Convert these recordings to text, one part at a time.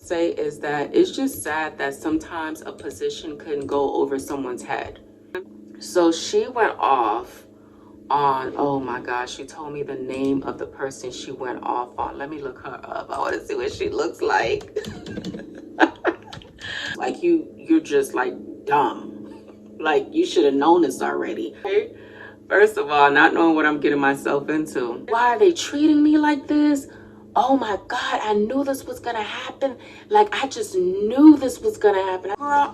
say is that it's just sad that sometimes a position couldn't go over someone's head. So she went off on, oh my gosh, she told me the name of the person she went off on. Let me look her up. I want to see what she looks like. Like you're just like dumb. Like you should have known this already. Okay? First of all, not knowing what I'm getting myself into. Why are they treating me like this? Oh my God, I knew this was gonna happen. Like I just knew this was gonna happen. Girl,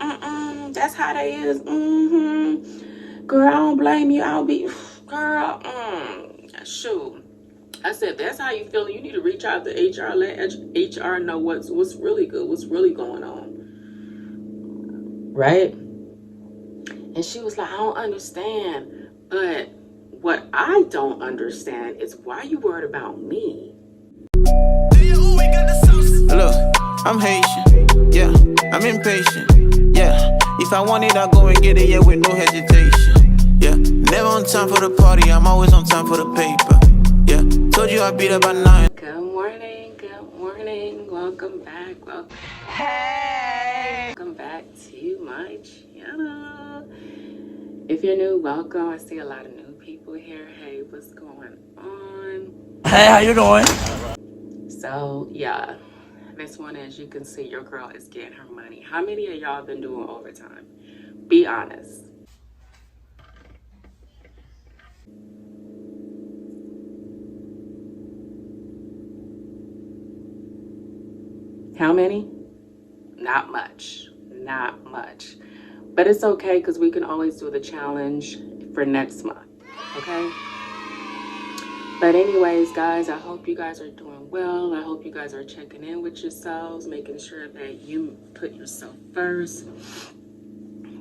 that's how they is. Girl, I don't blame you. I'll be, girl, shoot. I said, that's how you feeling. You need to reach out to HR, let HR know what's really good, what's really going on. Right? And she was like, I don't understand. But what I don't understand is why you worried about me. Look, I'm Haitian. Yeah, I'm impatient. Yeah, if I want it, I'll go and get it, yeah, with no hesitation. Yeah, never on time for the party, I'm always on time for the paper. Yeah, told you I'd beat up by 9. Good morning, welcome back, Hey! Welcome back to my channel. If you're new, welcome. I see a lot of new people here. Hey, what's going on? Hey, how you doing? So, yeah, this one, as you can see, your girl is getting her money. How many of y'all been doing overtime? Be honest. How many? Not much. Not much. But it's okay because we can always do the challenge for next month. Okay? But anyways, guys, I hope you guys are doing well. I hope you guys are checking in with yourselves, making sure that you put yourself first.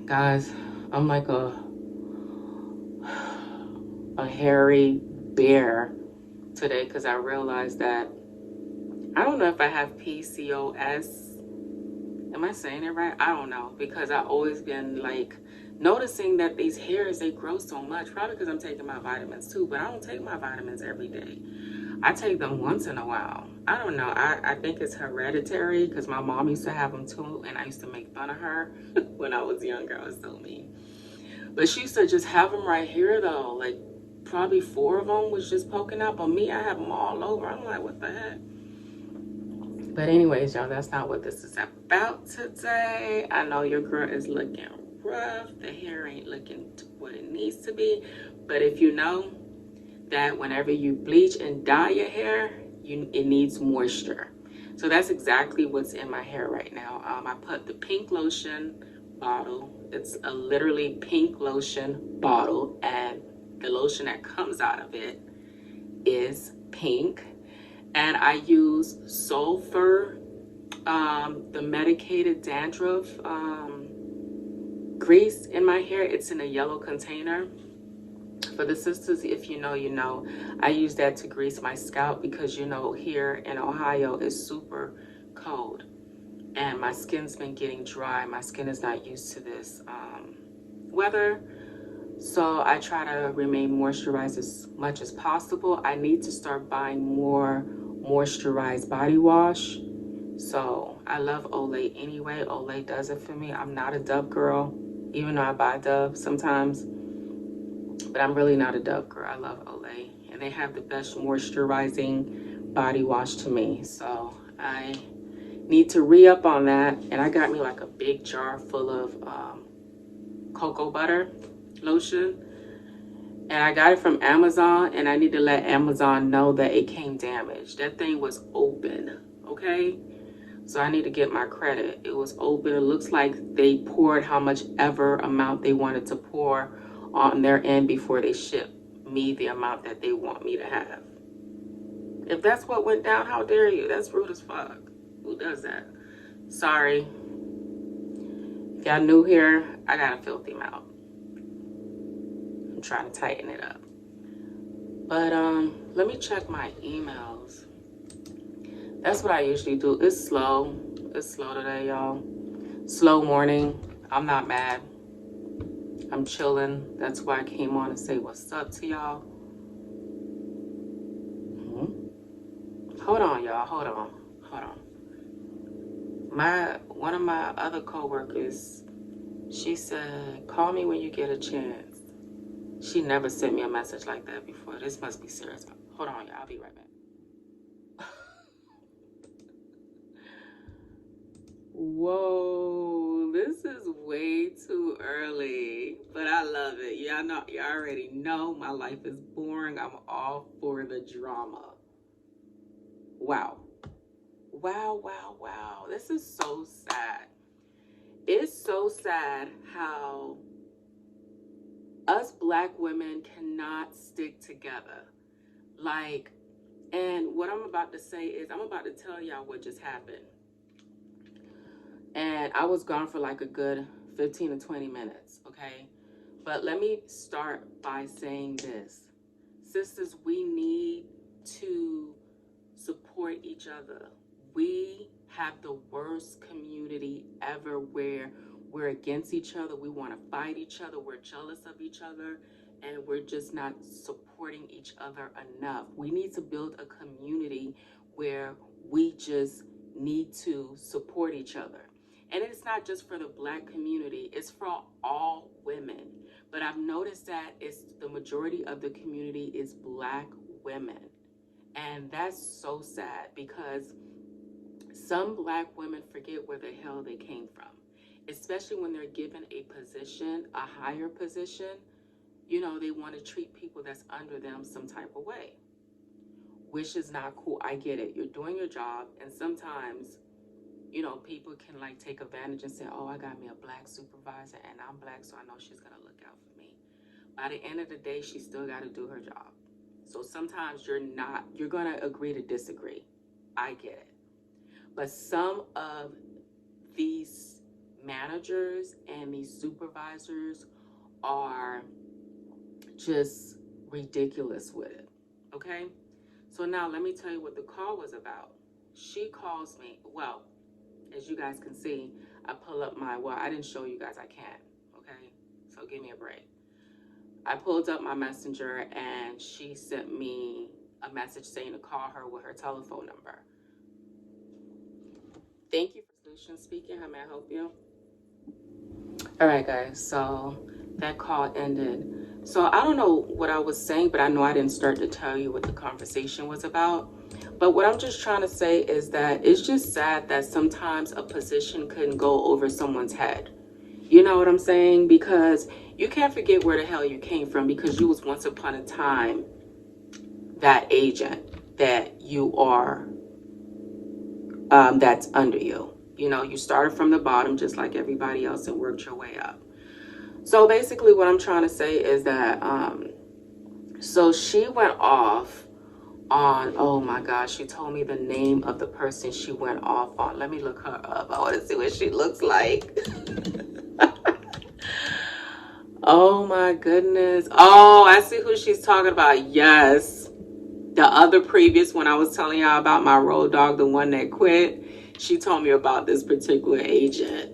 Guys, I'm like a hairy bear today because I realized that I don't know if I have PCOS. Am I saying it right? I don't know, because I've always been like noticing that these hairs, they grow so much, probably because I'm taking my vitamins too, but I don't take my vitamins every day. I take them once in a while. I don't know. I think it's hereditary because my mom used to have them too, and I used to make fun of her when I was younger. I was so mean. But she used to just have them right here though, like probably 4 of them was just poking up. On me, I have them all over. I'm like, what the heck? But anyways, y'all, that's not what this is about today. I know your girl is looking rough. The hair ain't looking what it needs to be. But if you know that whenever you bleach and dye your hair, it needs moisture. So that's exactly what's in my hair right now. I put the pink lotion bottle. It's a literally pink lotion bottle. And the lotion that comes out of it is pink. And I use sulfur, the medicated dandruff grease in my hair. It's in a yellow container. For the sisters, if you know, you know. I use that to grease my scalp because, you know, here in Ohio it's super cold. And my skin's been getting dry. My skin is not used to this weather. So I try to remain moisturized as much as possible. I need to start buying more moisturized body wash. So I love Olay anyway. Olay does it for me. I'm not a Dove girl, even though I buy Dove sometimes. But I'm really not a Dove girl. I love Olay. And they have the best moisturizing body wash to me. So I need to re-up on that. And I got me like a big jar full of cocoa butter lotion. And I got it from Amazon, and I need to let Amazon know that it came damaged. That thing was open, okay? So I need to get my credit. It was open. It looks like they poured how much ever amount they wanted to pour on their end before they ship me the amount that they want me to have. If that's what went down, how dare you? That's rude as fuck. Who does that? Sorry. If y'all new here, I got a filthy mouth. Trying to tighten it up. But let me check my emails. That's what I usually do. It's slow today, y'all. Slow morning. I'm not mad. I'm chilling. That's why I came on to say what's up to y'all. Hold on, y'all. Hold on. One of my other coworkers, she said, call me when you get a chance. She never sent me a message like that before. This must be serious. Hold on, y'all. I'll be right back. Whoa, this is way too early, but I love it. Y'all already know my life is boring. I'm all for the drama. Wow. Wow, wow, wow. This is so sad. It's so sad how us Black women cannot stick together. Like, and what I'm about to say is I'm about to tell y'all what just happened. And I was gone for like a good 15 to 20 minutes, okay? But let me start by saying this. Sisters, we need to support each other. We have the worst community ever where we're against each other. We want to fight each other. We're jealous of each other. And we're just not supporting each other enough. We need to build a community where we just need to support each other. And it's not just for the Black community, it's for all women. But I've noticed that the majority of the community is Black women. And that's so sad because some Black women forget where the hell they came from, especially when they're given a position, a higher position. You know, they want to treat people that's under them some type of way, which is not cool. I get it. You're doing your job, and sometimes, you know, people can like take advantage and say, oh, I got me a Black supervisor and I'm Black, so I know she's going to look out for me. By the end of the day, she still got to do her job. So sometimes you're going to agree to disagree. I get it. But some of these managers and these supervisors are just ridiculous with it. Okay? So now let me tell you what the call was about. She calls me. Well, as you guys can see, I pull up I didn't show you guys, I can't, okay? So give me a break. I pulled up my messenger and she sent me a message saying to call her with her telephone number. Thank you for Solution speaking. How may I help you? All right, guys, so that call ended. So I don't know what I was saying, but I know I didn't start to tell you what the conversation was about. But what I'm just trying to say is that it's just sad that sometimes a position couldn't go over someone's head. You know what I'm saying? Because you can't forget where the hell you came from, because you was once upon a time that agent that you are, that's under you. You know, you started from the bottom just like everybody else and worked your way up. So basically what I'm trying to say is that, so she went off on, oh my gosh, she told me the name of the person she went off on. Let me look her up. I want to see what she looks like. Oh my goodness. Oh, I see who she's talking about. Yes. The other previous one I was telling y'all about, my road dog, the one that quit. She told me about this particular agent.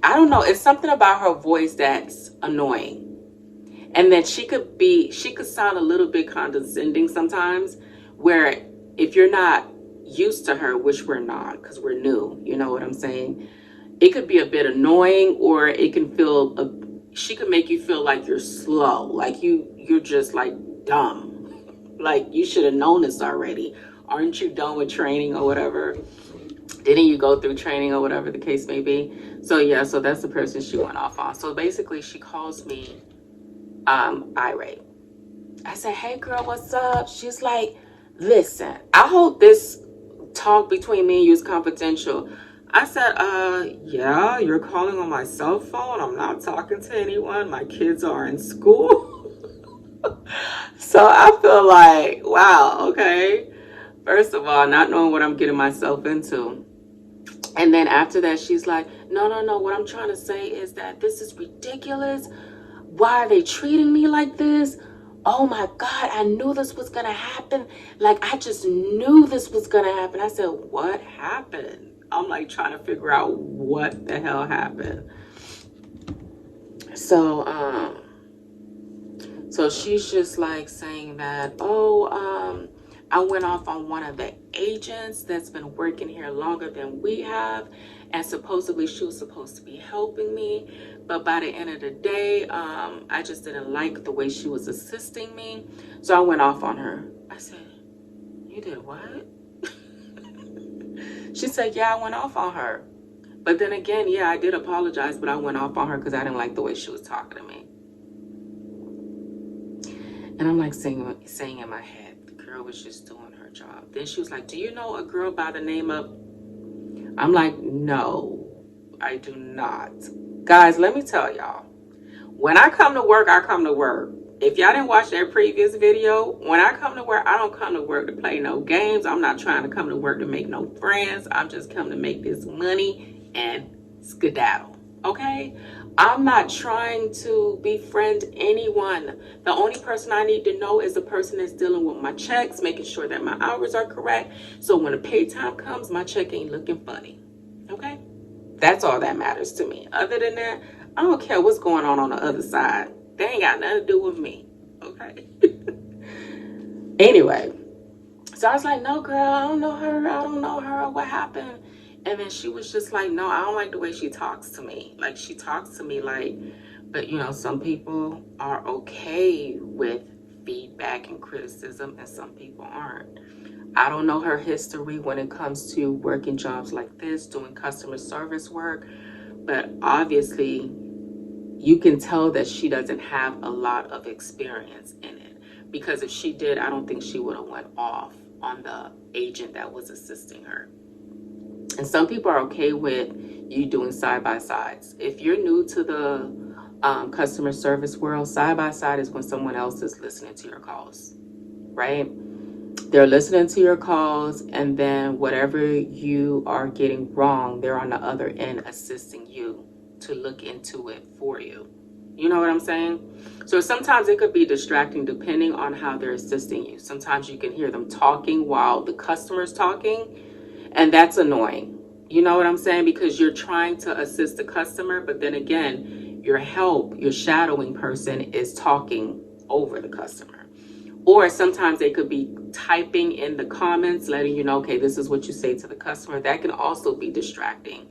I don't know. It's something about her voice that's annoying. And then she could sound a little bit condescending sometimes, where if you're not used to her, which we're not because we're new, you know what I'm saying? It could be a bit annoying, or it can she could make you feel like you're slow, like you're just like dumb, like you should have known this already. Aren't you done with training or whatever? Didn't you go through training or whatever the case may be? So yeah, so that's the person she went off on. So basically she calls me irate. I said, hey girl, what's up? She's like, listen, I hope this talk between me and you is confidential. I said, yeah, you're calling on my cell phone. I'm not talking to anyone. My kids are in school. So I feel like, wow, okay. First of all, not knowing what I'm getting myself into. And then after that, she's like, no. What I'm trying to say is that this is ridiculous. Why are they treating me like this? Oh my God, I knew this was going to happen. Like, I just knew this was going to happen. I said, what happened? I'm like trying to figure out what the hell happened. So, so she's just like saying that, I went off on one of the agents that's been working here longer than we have. and supposedly she was supposed to be helping me, but by the end of the day, I just didn't like the way she was assisting me, so I went off on her. I said, "You did what?" She said, "Yeah, I went off on her." But then again, yeah, I did apologize, but I went off on her because I didn't like the way she was talking to me. And I'm like saying in my head, the girl was just doing her job. Then she was like, "Do you know a girl by the name of..." I'm like, "No, I do not." Guys, let me tell y'all, when I come to work, I come to work. If y'all didn't watch that previous video, when I come to work, I don't come to work to play no games. I'm not trying to come to work to make no friends. I'm just coming to make this money and skedaddle, okay? I'm not trying to befriend anyone. The only person I need to know is the person that's dealing with my checks, making sure that my hours are correct, so when the pay time comes, my check ain't looking funny, okay? That's all that matters to me. Other than that, I don't care what's going on the other side. They ain't got nothing to do with me, okay? Anyway, so I was like, "No, girl, I don't know her, what happened?" And then she was just like, "No, I don't like the way she talks to me." Like, she talks to me like, but you know, some people are okay with feedback and criticism and some people aren't. I don't know her history when it comes to working jobs like this, doing customer service work, but obviously you can tell that she doesn't have a lot of experience in it, because if she did, I don't think she would have went off on the agent that was assisting her. And some people are okay with you doing side-by-sides. If you're new to the customer service world, side-by-side is when someone else is listening to your calls, right? They're listening to your calls, and then whatever you are getting wrong, they're on the other end assisting you to look into it for you. You know what I'm saying? So sometimes it could be distracting depending on how they're assisting you. Sometimes you can hear them talking while the customer's talking, and that's annoying. You know what I'm saying? Because you're trying to assist the customer, but then again, your shadowing person is talking over the customer. Or sometimes they could be typing in the comments, letting you know, okay, this is what you say to the customer. That can also be distracting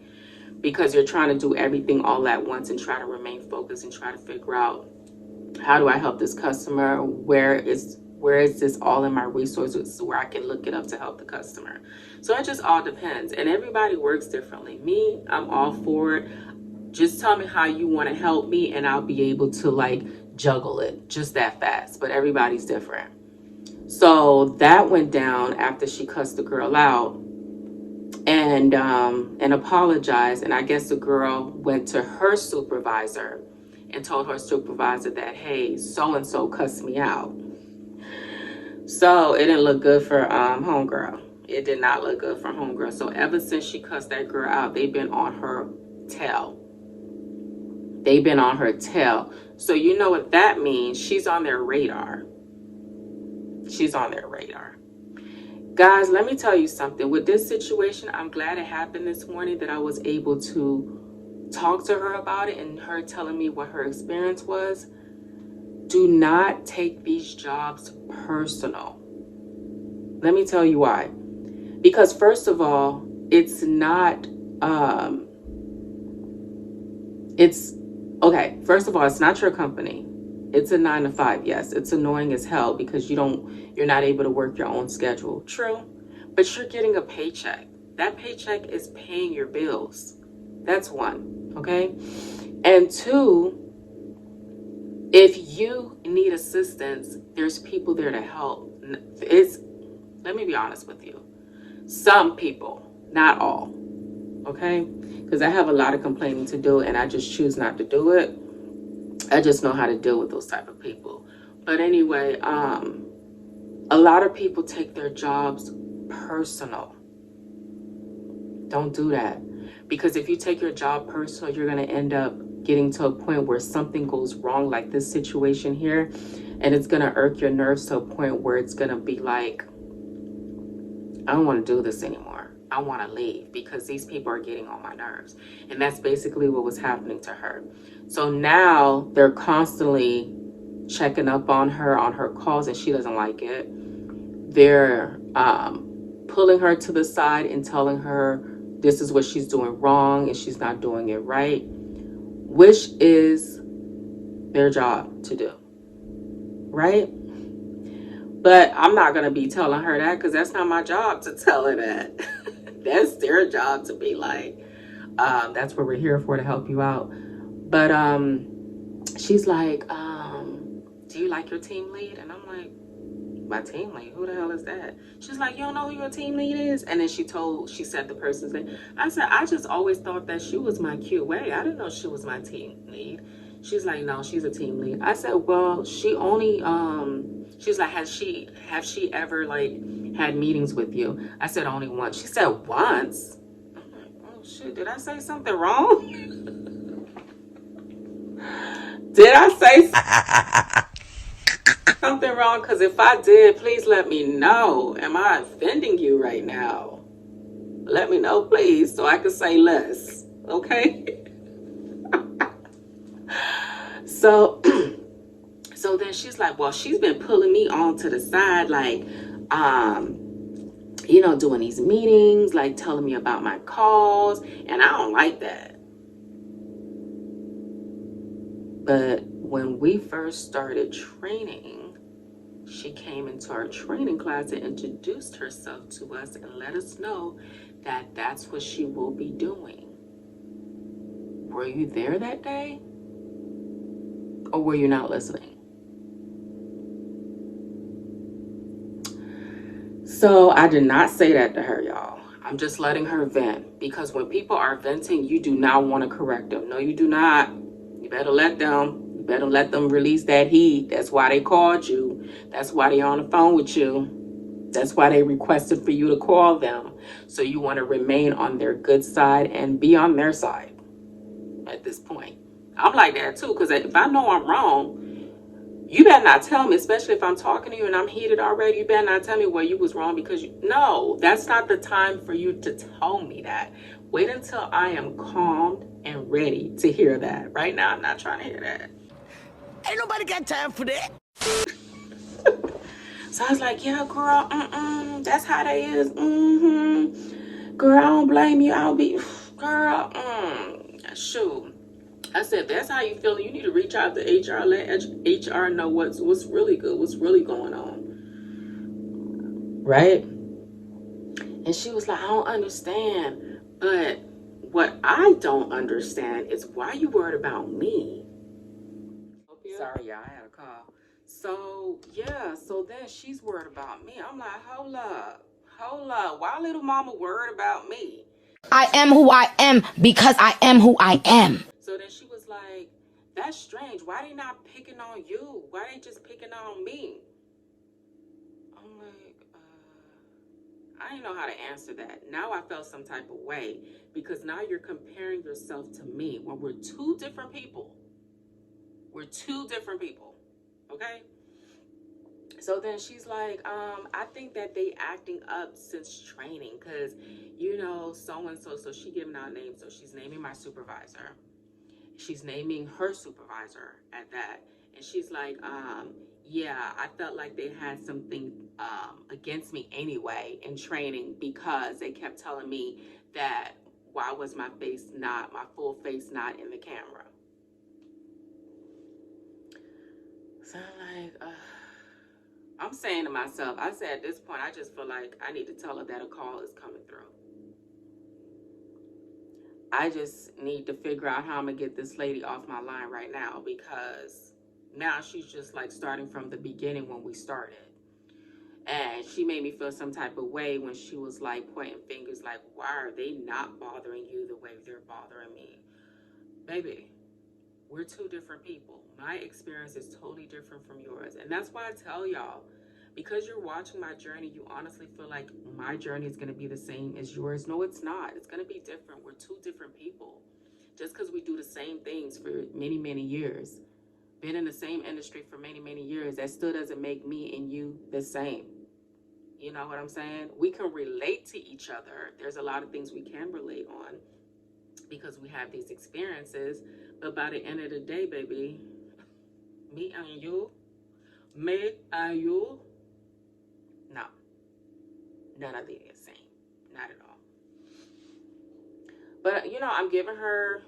because you're trying to do everything all at once and try to remain focused and try to figure out, how do I help this customer? Where is this all in my resources where I can look it up to help the customer? So it just all depends. And everybody works differently. Me, I'm all for it. Just tell me how you want to help me and I'll be able to like juggle it just that fast. But everybody's different. So that went down after she cussed the girl out and apologized. And I guess the girl went to her supervisor and told her supervisor that, hey, so-and-so cussed me out. So it didn't look good for homegirl. It did not look good for homegirl. So ever since she cussed that girl out, they've been on her tail. They've been on her tail. So you know what that means? She's on their radar. She's on their radar. Guys, let me tell you something. With this situation, I'm glad it happened this morning, that I was able to talk to her about it and her telling me what her experience was. Do not take these jobs personal. Let me tell you why. Because first of all, it's not, first of all, it's not your company. It's a 9 to 5. Yes, it's annoying as hell because you're not able to work your own schedule. True, but you're getting a paycheck. That paycheck is paying your bills. That's one, okay? And two, if you need assistance, there's people there to help. Let me be honest with you. Some people, not all, okay? Because I have a lot of complaining to do and I just choose not to do it. I just know how to deal with those type of people. But anyway, a lot of people take their jobs personal. Don't do that. Because if you take your job personal, you're going to end up getting to a point where something goes wrong, like this situation here, and it's going to irk your nerves to a point where it's going to be like, I don't want to do this anymore. I want to leave because these people are getting on my nerves. And that's basically what was happening to her. So now they're constantly checking up on her calls, and she doesn't like it. They're pulling her to the side and telling her this is what she's doing wrong and she's not doing it right, which is their job to do, right? But I'm not going to be telling her that because that's not my job to tell her that. That's their job to be like, that's what we're here for, to help you out. But she's like, do you like your team lead? And I'm like, my team lead? Who the hell is that? She's like, you don't know who your team lead is? And then she said the person's name. I said, I just always thought that she was my QA. I didn't know she was my team lead. She's like, no, she's a team lead. I said, well, she only, she's like, have she ever like had meetings with you? I said, only once. She said, once? I'm like, oh shit, did I say something wrong? Did I say something wrong? Because if I did, please let me know. Am I offending you right now? Let me know, please, so I can say less. Okay? So then she's like, well, she's been pulling me on to the side, like, doing these meetings, like telling me about my calls, and I don't like that. But when we first started training, she came into our training class and introduced herself to us and let us know that that's what she will be doing. Were you there that day? Or were you not listening? So I did not say that to her, y'all. I'm just letting her vent. Because when people are venting, you do not want to correct them. No, you do not. You better let them. You better let them release that heat. That's why they called you. That's why they're on the phone with you. That's why they requested for you to call them. So you want to remain on their good side and be on their side at this point. I'm like that too, because if I know I'm wrong, you better not tell me, especially if I'm talking to you and I'm heated already. You better not tell me where you was wrong, because no, that's not the time for you to tell me that. Wait until I am calmed and ready to hear that. Right now, I'm not trying to hear that. Ain't nobody got time for that. So I was like, yeah, girl, that's how they is. Girl, I don't blame you. I'll be, girl, shoot. I said, that's how you feel. You need to reach out to HR, let HR know what's really good, what's really going on. Right? And she was like, I don't understand. But what I don't understand is why you worried about me. Sorry, y'all, I had a call. So, yeah, so then she's worried about me. I'm like, hold up. Why little mama worried about me? I am who I am because I am who I am. So then she was like, that's strange. Why they not picking on you? Why they just picking on me? I'm like, I didn't know how to answer that. Now I felt some type of way, because now you're comparing yourself to me when we're two different people. We're two different people, okay? So then she's like, I think that they acting up since training, because, so-and-so, so she giving out names. So she's naming my supervisor. She's naming her supervisor at that. And she's like, yeah, I felt like they had something against me anyway in training, because they kept telling me that why was my full face not in the camera. So I'm like, I'm saying to myself, I said at this point, I just feel like I need to tell her that a call is coming through. I just need to figure out how I'm going to get this lady off my line right now, because now she's just like starting from the beginning when we started. And she made me feel some type of way when she was like pointing fingers like, why are they not bothering you the way they're bothering me? Baby, we're two different people. My experience is totally different from yours. And that's why I tell y'all, because you're watching my journey, you honestly feel like my journey is going to be the same as yours. No, it's not. It's going to be different. We're two different people. Just because we do the same things for many, many years, been in the same industry for many, many years, that still doesn't make me and you the same. You know what I'm saying? We can relate to each other. There's a lot of things we can relate on because we have these experiences. But by the end of the day, baby, me and you, no, none of the same. Not at all. But, you know, I'm giving her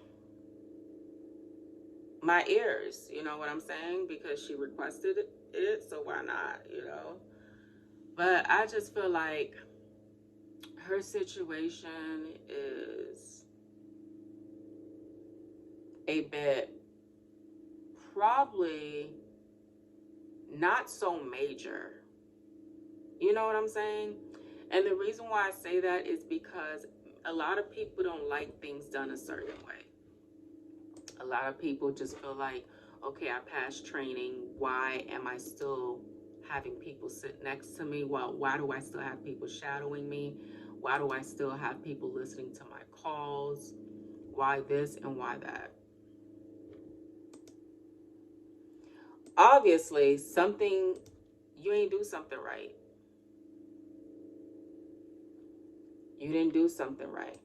my ears, you know what I'm saying? Because she requested it, so why not, you know? But I just feel like her situation is a bit probably not so major. You know what I'm saying? And the reason why I say that is because a lot of people don't like things done a certain way. A lot of people just feel like, okay, I passed training. Why am I still having people sit next to me? Well, why do I still have people shadowing me? Why do I still have people listening to my calls? Why this and why that? Obviously, you ain't do something right. You didn't do something right.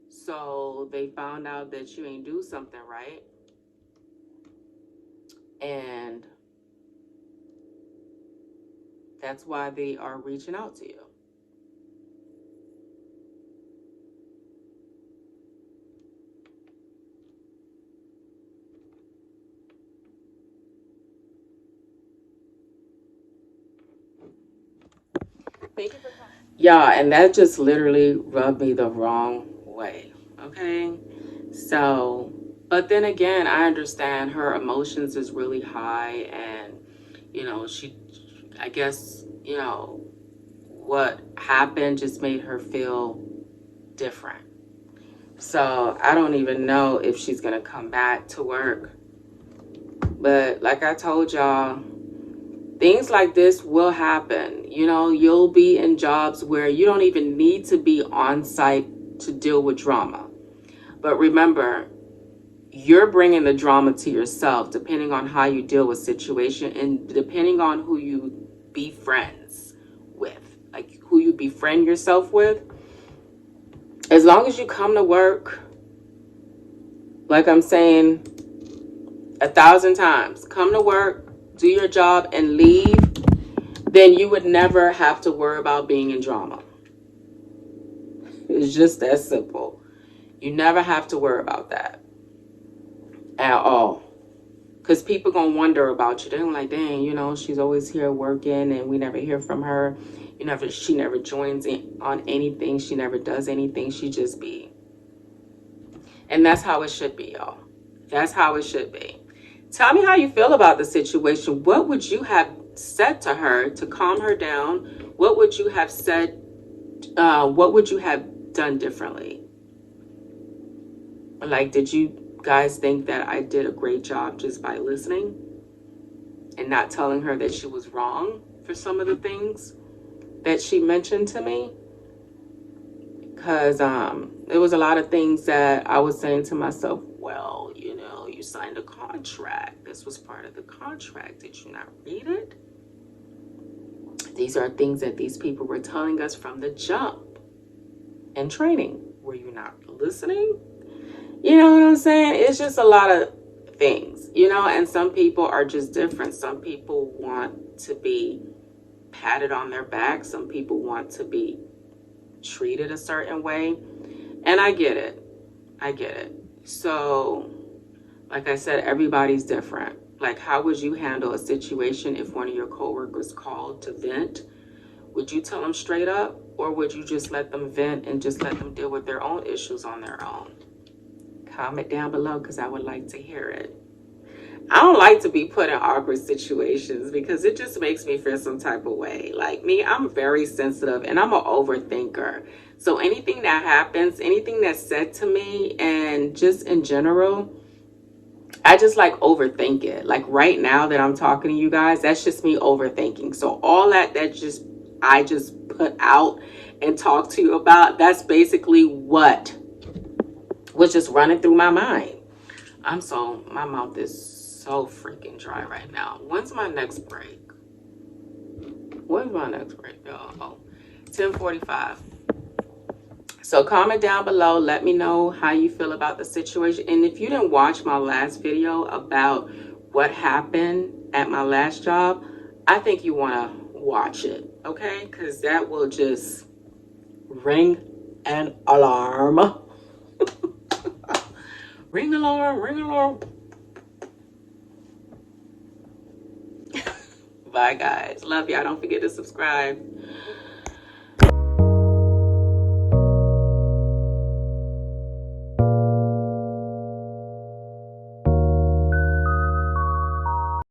So they found out that you ain't do something right. And that's why they are reaching out to you. Thank you for coming. Yeah, and that just literally rubbed me the wrong way. Okay? So, but then again, I understand her emotions is really high, and, you know, I guess, you know, what happened just made her feel different. So I don't even know if she's going to come back to work. But like I told y'all, things like this will happen. You know, you'll be in jobs where you don't even need to be on site to deal with drama. But remember, you're bringing the drama to yourself, depending on how you deal with situation and depending on who you be friends with, like who you befriend yourself with. As long as you come to work, like I'm saying 1,000 times, come to work, do your job, and leave, then you would never have to worry about being in drama. It's just that simple. You never have to worry about that at all. Because people going to wonder about you. They're like, dang, you know, she's always here working and we never hear from her. She never joins in on anything. She never does anything. She just be. And that's how it should be, y'all. That's how it should be. Tell me how you feel about the situation. What would you have said to her to calm her down? What would you have said? What would you have done differently? Like, did you guys think that I did a great job just by listening and not telling her that she was wrong for some of the things that she mentioned to me? Because there was a lot of things that I was saying to myself, well, you know, you signed a contract. This was part of the contract. Did you not read it? These are things that these people were telling us from the jump in training. Were you not listening? You know what I'm saying? It's just a lot of things, you know, and some people are just different. Some people want to be patted on their back. Some people want to be treated a certain way. And I get it. I get it. So, like I said, everybody's different. Like, how would you handle a situation if one of your coworkers called to vent? Would you tell them straight up, or would you just let them vent and just let them deal with their own issues on their own? Comment down below because I would like to hear it. I don't like to be put in awkward situations because it just makes me feel some type of way. Like me, I'm very sensitive and I'm an overthinker. So anything that happens, anything that's said to me, and just in general, I just like overthink it. Like right now that I'm talking to you guys, that's just me overthinking. So all that I just put out and talk to you about, that's basically what was just running through my mind. My mouth is so freaking dry right now. When's my next break? When's my next break, y'all? Oh, 10:45. So comment down below. Let me know how you feel about the situation. And if you didn't watch my last video about what happened at my last job, I think you want to watch it, okay? Because that will just ring an alarm. Ring alarm, ring alarm. Bye, guys. Love y'all. Don't forget to subscribe.